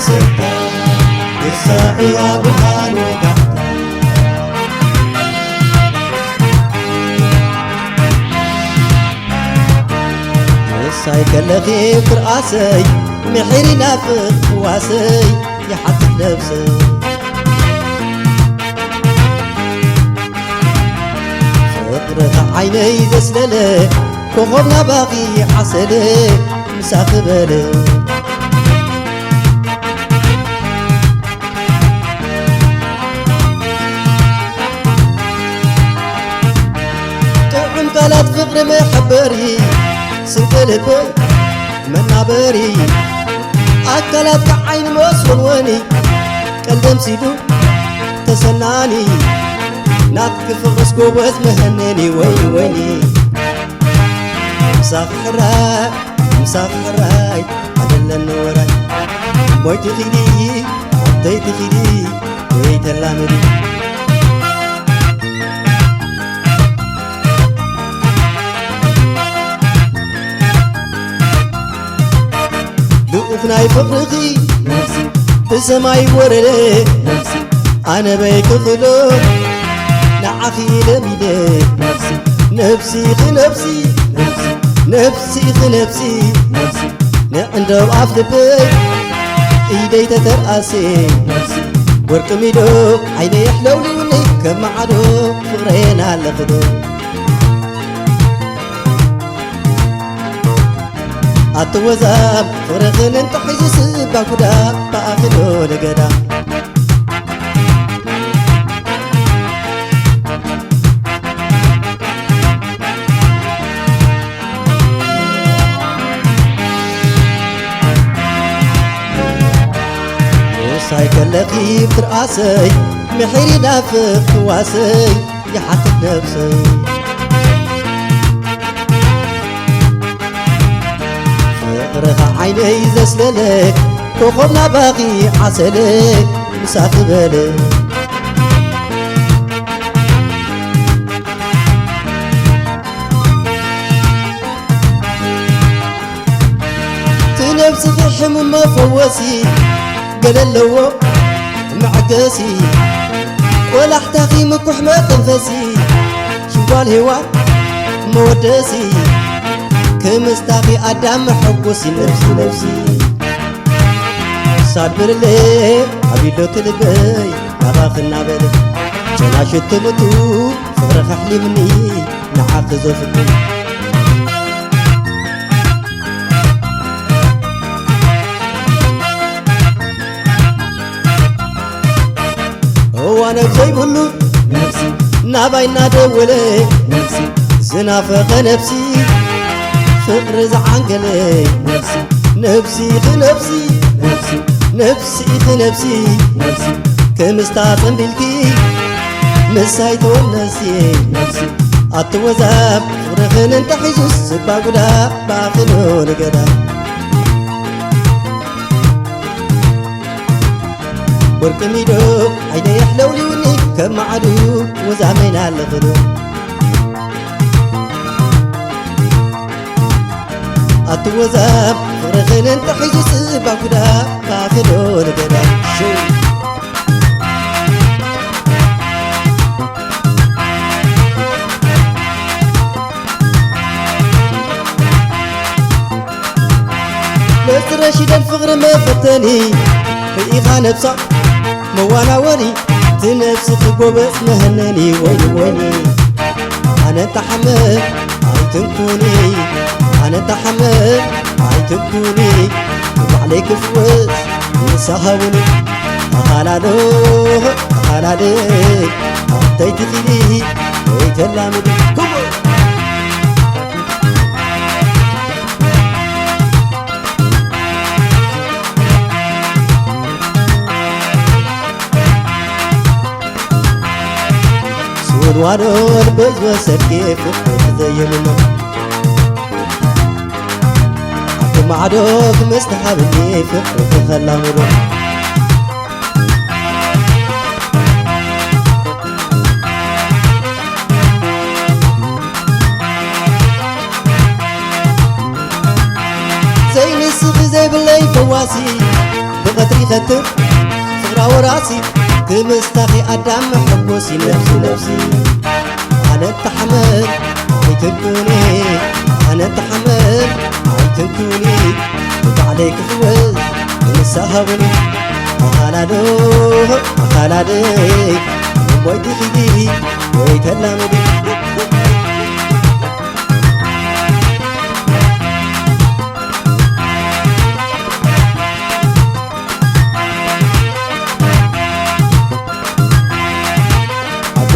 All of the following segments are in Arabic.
ستا يساعي يا برهان وقعتا يساعي كاللغي برقاسي محيري نافق واسي يحطك نفسي فقرة عيني دسللي كوخبنا باقي حسلي مساقبلي تعم قالت فقر محبري سنقلبي منابري أكلت كعين موسون وني قلبم سيدو تسناني ناتك فغس قوبت مهنني ويني ويني مسافراي مسافراي عدل النوراي مويت خيدي عديت خيدي ويت اللامري لقفناي فقرخي نفسي بسماي ورلي نفسي أنا بيك خلو نعخي لميدي نفسي نفسي خنفسي نفسي نفسي خنفسي نفسي نعندو عفد بي ايدي تترقاسي نفسي ورق ميدو عيني يحلولي وني كما عدو فقرينا لخدو أتوزاب فرغن انت حيجس باكودا باخدو لقدا يساي كاللغي برقاسي محيري نافق واسي يحطك نفسي فقرها عيني زسللك كوخبنا باقي عسلك مساقبلك تنفسي في حموم ما فوسي قال اللو معكسي ولا احتاقي مكح ما تنفسي شوال هوا مودسي كمستاقي أدام حبوسي نفسي نفسي صابر لي عبيدو تلبي نراخنا بالي جنا شتمتو فرخ حلمني نعاق زوفتي وانا بزيب هلو نفسي ناباي نادولي نفسي زنافق نفسي فقر زعنقلي نفسي نفسي خنفسي نفسي نفسي خنفسي نفسي كمستاطن بالكي مسايت ونسي نفسي أتوزاب فرخن انت حيجس باقودا باقنو لقدا ورق ميدو عيني يحلولي وني كما عدو وزعمينا لغدو أتوزاب فرخن انت حيجس باقودا باقنو لقدا شو لست رشيد الفقر ما فتني بإيقا نفسه موانا وني تنفسي في قوبس مهنني ويني ويني أنا تحمل هاي تنكوني أنا تحمل هاي تنكوني وعليك فوز نساهوني أخالادو أخالادي أعطيت خيلي ويتلامدي كوبو وانو البز وسكيف زي منه عبد معدوك مستحب كيف خلاه مروح زي نسخ زي باللي فواسي قدري خطر فقرا وراسي تمستخي أدام حبوسي نفسي نفسي أنا أتحمل عيتنكوني أنا أتحمل عيتنكوني وبعليك فوز نسهبني أخالادو أخالادي ويتي خيدي ويتلامدي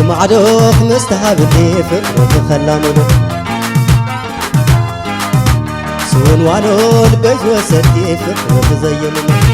معدوخ مستهابني فكرة خلانو سون وانو البيت وسدي فكرة زينني